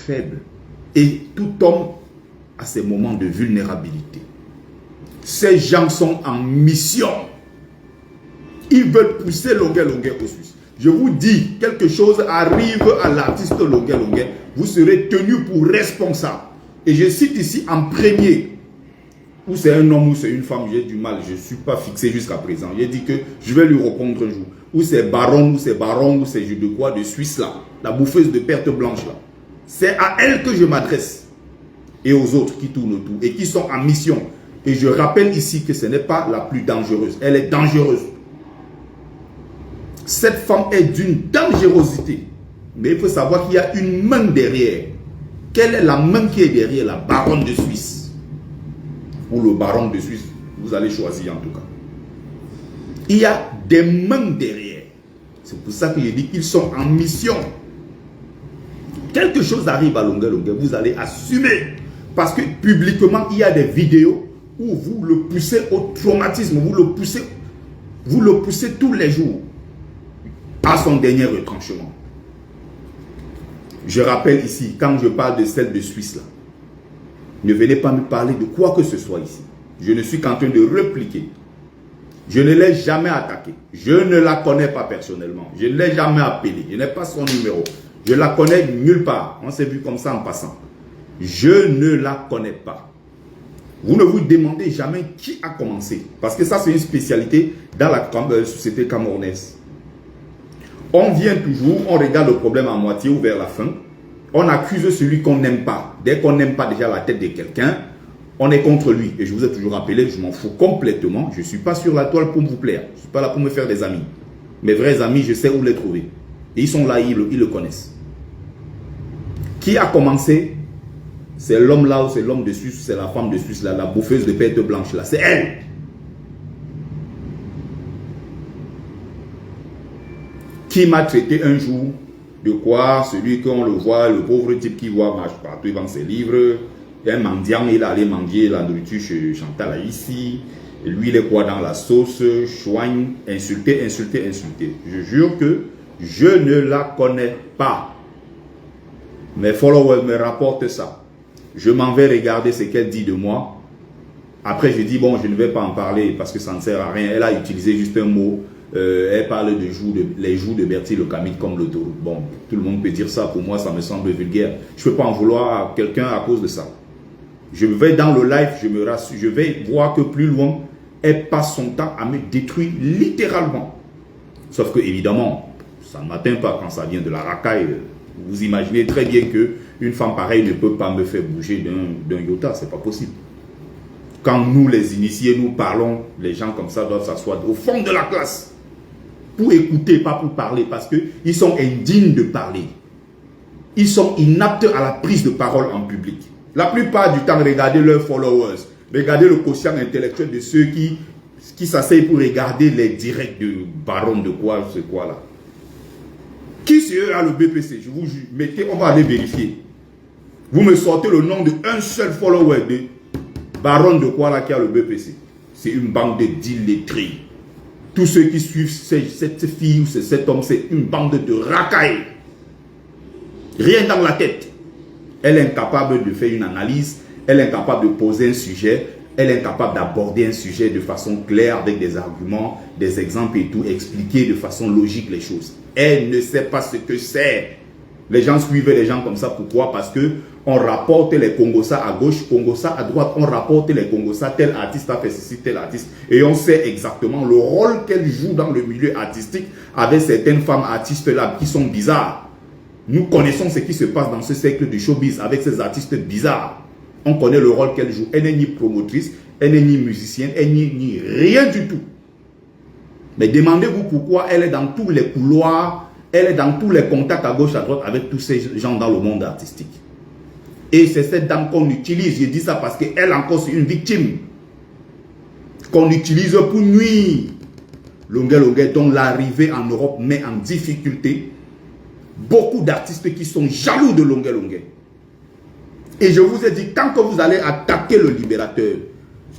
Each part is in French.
faible. Et tout homme a ses moments de vulnérabilité. Ces gens sont en mission. Ils veulent pousser Longuet Longuet au Suisse. Je vous dis, quelque chose arrive à l'artiste Longuet Longuet, vous serez tenu pour responsable. Et je cite ici en premier, ou c'est un homme ou c'est une femme, j'ai du mal, je ne suis pas fixé jusqu'à présent. J'ai dit que je vais lui répondre un jour. Ou c'est baron, ou c'est baron, ou c'est je de quoi de Suisse là, la bouffeuse de perte blanche là. C'est à elle que je m'adresse. Et aux autres qui tournent autour et qui sont en mission. Et je rappelle ici que ce n'est pas la plus dangereuse. Elle est dangereuse. Cette femme est d'une dangerosité. Mais il faut savoir qu'il y a une main derrière. Quelle est la main qui est derrière la baronne de Suisse? Ou le baron de Suisse, vous allez choisir en tout cas. Il y a des mains derrière. C'est pour ça que je dis qu'ils sont en mission. Quelque chose arrive à Longuet Longuet, vous allez assumer. Parce que publiquement, il y a des vidéos où vous le poussez au traumatisme, vous le poussez tous les jours à son dernier retranchement. Je rappelle ici, quand je parle de celle de Suisse là, ne venez pas me parler de quoi que ce soit ici. Je ne suis qu'en train de répliquer. Je ne l'ai jamais attaquée. Je ne la connais pas personnellement. Je ne l'ai jamais appelée. Je n'ai pas son numéro. Je la connais nulle part. On s'est vu comme ça en passant. Je ne la connais pas. Vous ne vous demandez jamais qui a commencé. Parce que ça, c'est une spécialité dans la société camerounaise. On vient toujours, on regarde le problème à moitié ou vers la fin. On accuse celui qu'on n'aime pas. Dès qu'on n'aime pas déjà la tête de quelqu'un, on est contre lui. Et je vous ai toujours rappelé, je m'en fous complètement. Je ne suis pas sur la toile pour vous plaire. Je ne suis pas là pour me faire des amis. Mes vrais amis, je sais où les trouver. Et ils sont là, ils le connaissent. Qui a commencé? C'est l'homme là ou c'est l'homme de Suisse, c'est la femme de Suisse là, la bouffeuse de perte blanche là. C'est elle. Qui m'a traité un jour de quoi? Celui qu'on le voit, le pauvre type qui voit, marche partout, il vend ses livres. Un mendiant, il est allé manger la nourriture chez Chantal ici. Et lui, il est quoi dans la sauce, choigne, insulté. Je jure que je ne la connais pas. Mes followers me rapportent ça. Je m'en vais regarder ce qu'elle dit de moi. Après, je dis, bon, je ne vais pas en parler parce que ça ne sert à rien. Elle a utilisé juste un mot. Elle parle de les joues de Bertie Le Camille comme l'autoroute. Bon, tout le monde peut dire ça. Pour moi, ça me semble vulgaire. Je ne peux pas en vouloir à quelqu'un à cause de ça. Je vais dans le live, je me rassure. Je vais voir que plus loin, elle passe son temps à me détruire littéralement. Sauf que, évidemment, ça ne m'atteint pas quand ça vient de la racaille. Vous imaginez très bien qu'une femme pareille ne peut pas me faire bouger d'un iota. Ce n'est pas possible. Quand nous, les initiés, nous parlons, les gens comme ça doivent s'asseoir au fond de la classe. Pour écouter, pas pour parler. Parce qu'ils sont indignes de parler. Ils sont inaptes à la prise de parole en public. La plupart du temps, regardez leurs followers. Regardez le quotient intellectuel de ceux qui s'asseyent pour regarder les directs de baron de quoi, c'est quoi là. Qui c'est eux à le BPC? Je vous jure, mettez, on va aller vérifier. Vous me sortez le nom d'un seul follower de baron de quoi là qui a le BPC. C'est une bande d'illettrés. Tous ceux qui suivent cette fille ou cet homme, c'est une bande de racailles. Rien dans la tête. Elle est incapable de faire une analyse. Elle est incapable de poser un sujet. Elle est incapable d'aborder un sujet de façon claire avec des arguments, des exemples et tout, expliquer de façon logique les choses. Elle ne sait pas ce que c'est. Les gens suivent les gens comme ça. Pourquoi? Parce que on rapporte les Congossa à gauche, Congossa à droite. On rapporte les Congossa. Tel artiste a fait ceci, tel artiste. Et on sait exactement le rôle qu'elle joue dans le milieu artistique avec certaines femmes artistes là qui sont bizarres. Nous connaissons ce qui se passe dans ce cercle du showbiz avec ces artistes bizarres. On connaît le rôle qu'elle joue. Elle n'est ni promotrice, elle n'est ni musicienne, elle n'est ni rien du tout. Mais demandez-vous pourquoi elle est dans tous les couloirs, elle est dans tous les contacts à gauche, à droite avec tous ces gens dans le monde artistique. Et c'est cette dame qu'on utilise. Je dis ça parce qu'elle encore c'est une victime. Qu'on utilise pour nuire. Longuet Longuet, dont l'arrivée en Europe met en difficulté beaucoup d'artistes qui sont jaloux de Longuet Longuet. Et je vous ai dit, tant que vous allez attaquer le libérateur,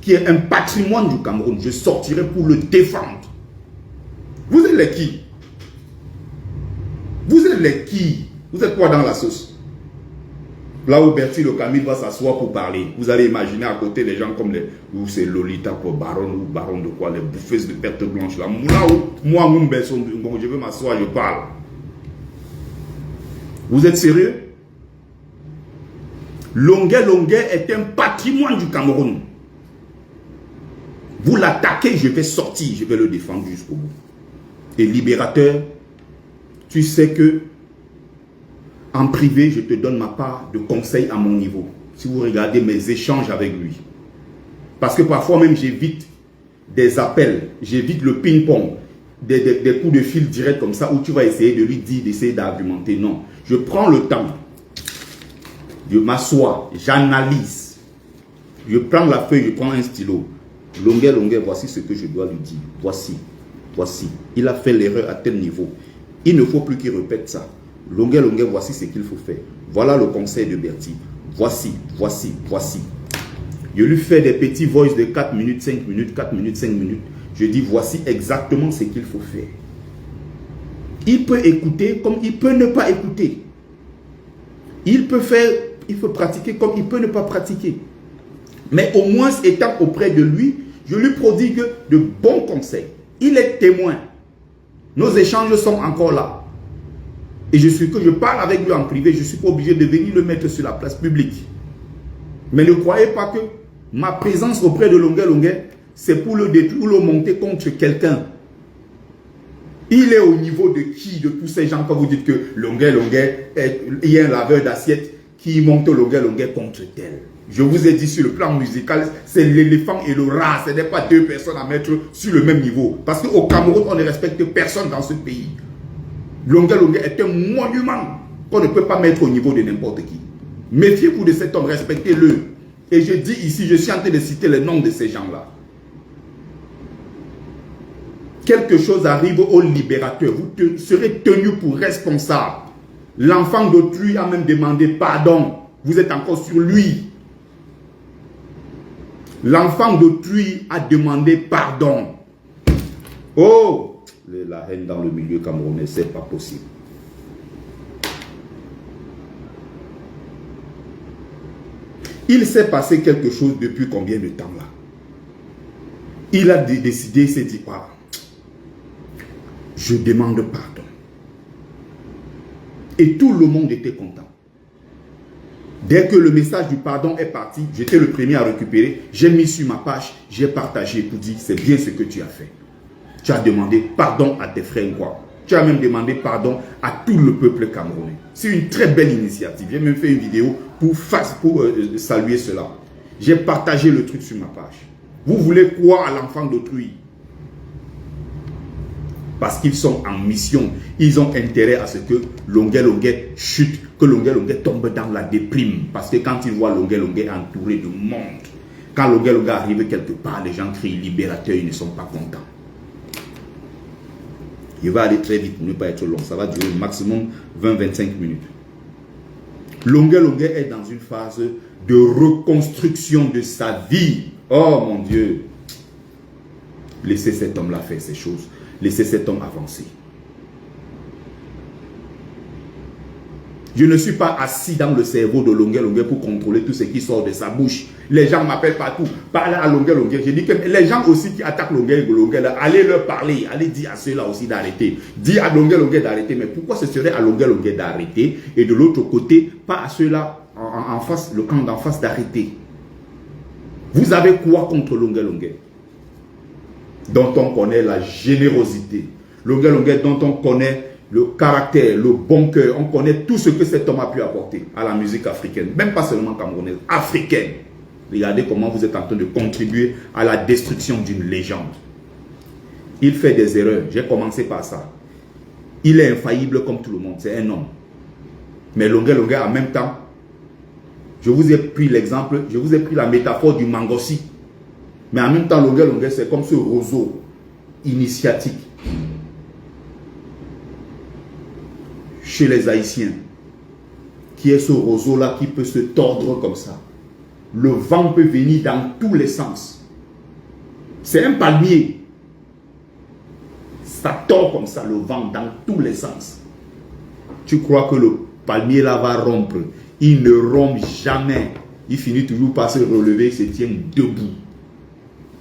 qui est un patrimoine du Cameroun, je sortirai pour le défendre. Vous êtes les qui? Vous êtes les qui? Vous êtes quoi dans la sauce? Là où Bertie le Camille va s'asseoir pour parler, vous allez imaginer à côté les gens comme les... Ou c'est Lolita pour baron ou baron de quoi, les bouffeuses de perte blanche là. Là où moi, je veux m'asseoir, je parle. Vous êtes sérieux? Longuet est un patrimoine du Cameroun. Vous l'attaquez, je vais sortir, je vais le défendre jusqu'au bout. Et Libérateur, tu sais que en privé, je te donne ma part de conseils à mon niveau. Si vous regardez mes échanges avec lui. Parce que parfois même, j'évite des appels, j'évite le ping-pong, des coups de fil directs comme ça, où tu vas essayer de lui dire, d'essayer d'argumenter. Non, je prends le temps, je m'assois, j'analyse, je prends la feuille, je prends un stylo. Longuet, voici ce que je dois lui dire. Voici. Il a fait l'erreur à tel niveau. Il ne faut plus qu'il répète ça. Longuet, voici ce qu'il faut faire. Voilà le conseil de Bertie. Voici. Je lui fais des petits voice de 4 minutes, 5 minutes, 4 minutes, 5 minutes. Je dis voici exactement ce qu'il faut faire. Il peut écouter comme il peut ne pas écouter. Il peut faire, il faut pratiquer comme il peut ne pas pratiquer. Mais au moins, étant auprès de lui, je lui prodigue de bons conseils. Il est témoin. Nos échanges sont encore là. Et je parle avec lui en privé, je ne suis pas obligé de venir le mettre sur la place publique. Mais ne croyez pas que ma présence auprès de Longuet, c'est pour le détruire ou le monter contre quelqu'un. Il est au niveau de qui? De tous ces gens quand vous dites que Longuet, il y a un laveur d'assiette qui monte Longuet contre tel. Je vous ai dit sur le plan musical, c'est l'éléphant et le rat. Ce n'est pas deux personnes à mettre sur le même niveau. Parce qu'au Cameroun, on ne respecte personne dans ce pays. Longuet est un monument qu'on ne peut pas mettre au niveau de n'importe qui. Méfiez-vous de cet homme, respectez-le. Et je dis ici, je suis en train de citer les noms de ces gens-là. Quelque chose arrive au Libérateur, vous serez tenu pour responsable. L'enfant d'autrui a même demandé pardon. Vous êtes encore sur lui. L'enfant d'autrui a demandé pardon. Oh! La haine dans le milieu camerounais, c'est pas possible. Il s'est passé quelque chose depuis combien de temps là? Il a décidé, il s'est dit, ah, je demande pardon. Et tout le monde était content. Dès que le message du pardon est parti, j'étais le premier à récupérer. J'ai mis sur ma page, j'ai partagé pour dire, c'est bien ce que tu as fait. Tu as demandé pardon à tes frères quoi. Tu as même demandé pardon à tout le peuple camerounais. C'est une très belle initiative. J'ai même fait une vidéo pour saluer cela. J'ai partagé le truc sur ma page. Vous voulez quoi à l'enfant d'autrui? Parce qu'ils sont en mission. Ils ont intérêt à ce que Longuet chute, que Longuet tombe dans la déprime. Parce que quand ils voient Longuet entouré de monde, quand Longuet arrive quelque part, les gens crient Libérateur, ils ne sont pas contents. Il va aller très vite pour ne pas être long. Ça va durer au maximum 20-25 minutes. Longuet est dans une phase de reconstruction de sa vie. Oh mon Dieu. Laissez cet homme-là faire ces choses. Laissez cet homme avancer. Je ne suis pas assis dans le cerveau de Longuet pour contrôler tout ce qui sort de sa bouche. Les gens m'appellent partout. Parlez à Longuet. Je dis que les gens aussi qui attaquent Longuet, allez leur parler. Allez dire à ceux-là aussi d'arrêter. Dis à Longuet d'arrêter. Mais pourquoi ce serait à Longuet d'arrêter et de l'autre côté, pas à ceux-là en face, le camp d'en face d'arrêter? Vous avez quoi contre Longuet dont on connaît la générosité. Longuet dont on connaît le caractère, le bon cœur. On connaît tout ce que cet homme a pu apporter à la musique africaine. Même pas seulement camerounaise, africaine. Regardez comment vous êtes en train de contribuer à la destruction d'une légende. Il fait des erreurs. J'ai commencé par ça. Il est infaillible comme tout le monde. C'est un homme. Mais Longuet en même temps, je vous ai pris l'exemple, je vous ai pris la métaphore du mangossi. Mais en même temps, Longuet, c'est comme ce roseau initiatique. Chez les Haïtiens, qui est ce roseau-là qui peut se tordre comme ça. Le vent peut venir dans tous les sens. C'est un palmier. Ça tord comme ça, le vent, dans tous les sens. Tu crois que le palmier là va rompre? Il ne rompt jamais. Il finit toujours par se relever, il se tient debout.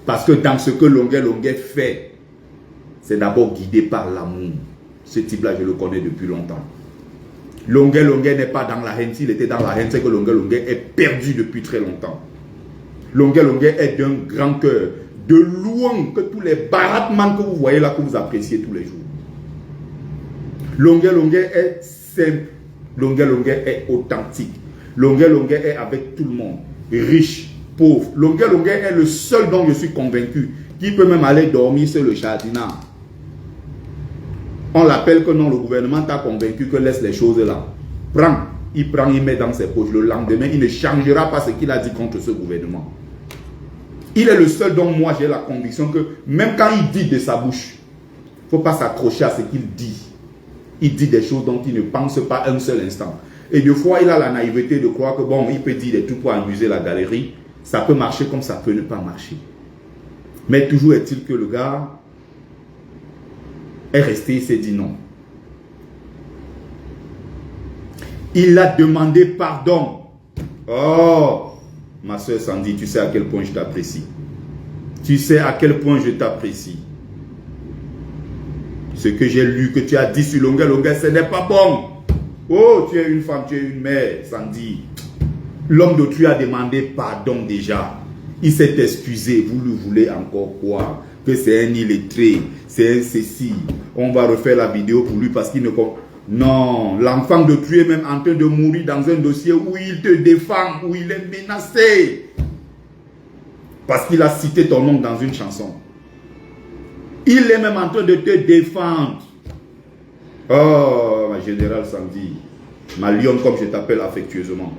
Parce que dans ce que Longuet fait, c'est d'abord guidé par l'amour. Ce type-là, je le connais depuis longtemps. Longuet n'est pas dans la haine. S'il était dans la haine, c'est que Longuet est perdu depuis très longtemps. Longuet est d'un grand cœur. De loin que tous les baratements que vous voyez là, que vous appréciez tous les jours. Longuet est simple. Longuet est authentique. Longuet est avec tout le monde. Riche, pauvre. Longuet est le seul dont je suis convaincu qui peut même aller dormir sur le jardinat. On l'appelle que non, le gouvernement t'a convaincu que laisse les choses là. Il prend, il met dans ses poches. Le lendemain, il ne changera pas ce qu'il a dit contre ce gouvernement. Il est le seul dont moi j'ai la conviction que même quand il dit de sa bouche, il ne faut pas s'accrocher à ce qu'il dit. Il dit des choses dont il ne pense pas un seul instant. Et des fois, il a la naïveté de croire que bon, il peut dire des trucs pour amuser la galerie. Ça peut marcher comme ça peut ne pas marcher. Mais toujours est-il que le gars est resté, il s'est dit non. Il a demandé pardon. Oh, ma soeur Sandy, tu sais à quel point je t'apprécie. Tu sais à quel point je t'apprécie. Ce que j'ai lu, que tu as dit sur Longuet, ce n'est pas bon. Oh, tu es une femme, tu es une mère, Sandy. L'homme d'autrui a demandé pardon déjà. Il s'est excusé. Vous lui voulez encore quoi? Que c'est un illettré, c'est un ceci. On va refaire la vidéo pour lui parce qu'il ne comprend. Non, l'enfant d'autrui est même en train de mourir dans un dossier où il te défend, où il est menacé. Parce qu'il a cité ton nom dans une chanson. Il est même en train de te défendre. Oh, ma générale Sandy, ma lionne comme je t'appelle affectueusement.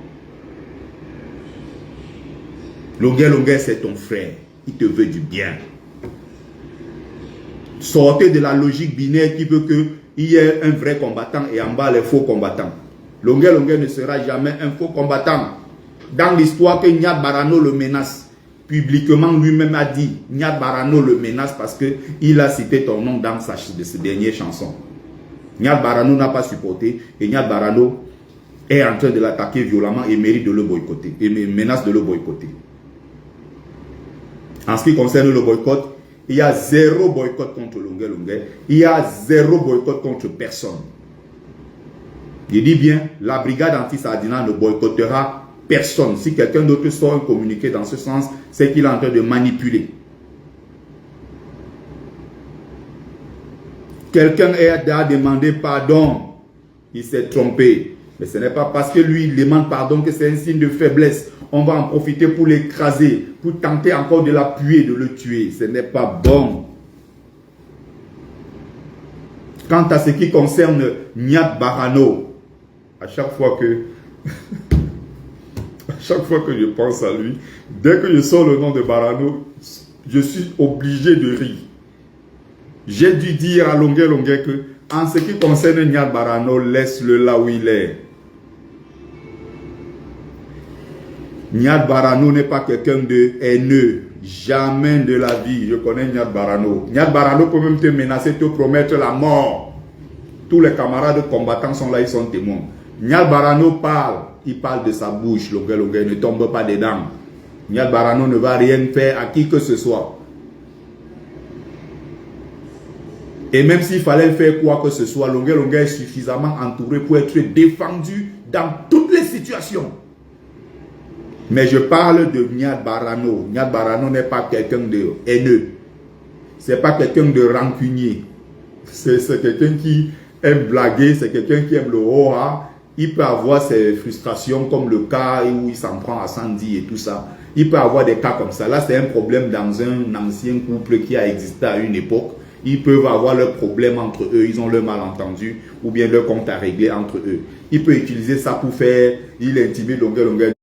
Longuet, c'est ton frère. Il te veut du bien. Sortez de la logique binaire qui veut qu'il y ait un vrai combattant et en bas les faux combattants. Longuet ne sera jamais un faux combattant. Dans l'histoire que Nyat Barano le menace, publiquement lui-même a dit, Nyat Barano le menace parce qu'il a cité ton nom dans de ses dernières chansons. Nyat Barano n'a pas supporté et Nyat Barano est en train de l'attaquer violemment et mérite de le boycotter. Et menace de le boycotter. En ce qui concerne le boycott, il y a zéro boycott contre Longuet. Il y a zéro boycott contre personne. Je dis bien, la brigade anti-Sardina ne boycottera personne. Si quelqu'un d'autre sort un communiqué dans ce sens, c'est qu'il est en train de manipuler. Quelqu'un a demandé pardon. Il s'est trompé. Mais ce n'est pas parce que lui il demande pardon que c'est un signe de faiblesse. On va en profiter pour l'écraser, pour tenter encore de l'appuyer, de le tuer. Ce n'est pas bon. Quant à ce qui concerne Nyat Barano, à chaque fois que je pense à lui, dès que je sors le nom de Barano, je suis obligé de rire. J'ai dû dire à Longuet que en ce qui concerne Nyat Barano, laisse-le là où il est. Nyat Barano n'est pas quelqu'un de haineux. Jamais de la vie. Je connais Nyat Barano. Nyat Barano peut même te menacer, te promettre la mort. Tous les camarades combattants sont là, ils sont témoins. Nyat Barano parle. Il parle de sa bouche. Longuet ne tombe pas dedans. Nyat Barano ne va rien faire à qui que ce soit. Et même s'il fallait faire quoi que ce soit, Longuet est suffisamment entouré pour être défendu dans toutes les situations. Mais je parle de Nyat Barano. Nyat Barano n'est pas quelqu'un de haineux. C'est pas quelqu'un de rancunier. C'est quelqu'un qui aime blaguer, c'est quelqu'un qui aime le ho-ha. Il peut avoir ses frustrations comme le cas où il s'en prend à Sandy et tout ça. Il peut avoir des cas comme ça. Là, c'est un problème dans un ancien couple qui a existé à une époque. Ils peuvent avoir leurs problèmes entre eux, ils ont leur malentendu ou bien leur compte à régler entre eux. Il peut utiliser ça pour faire, il intimide Longuet.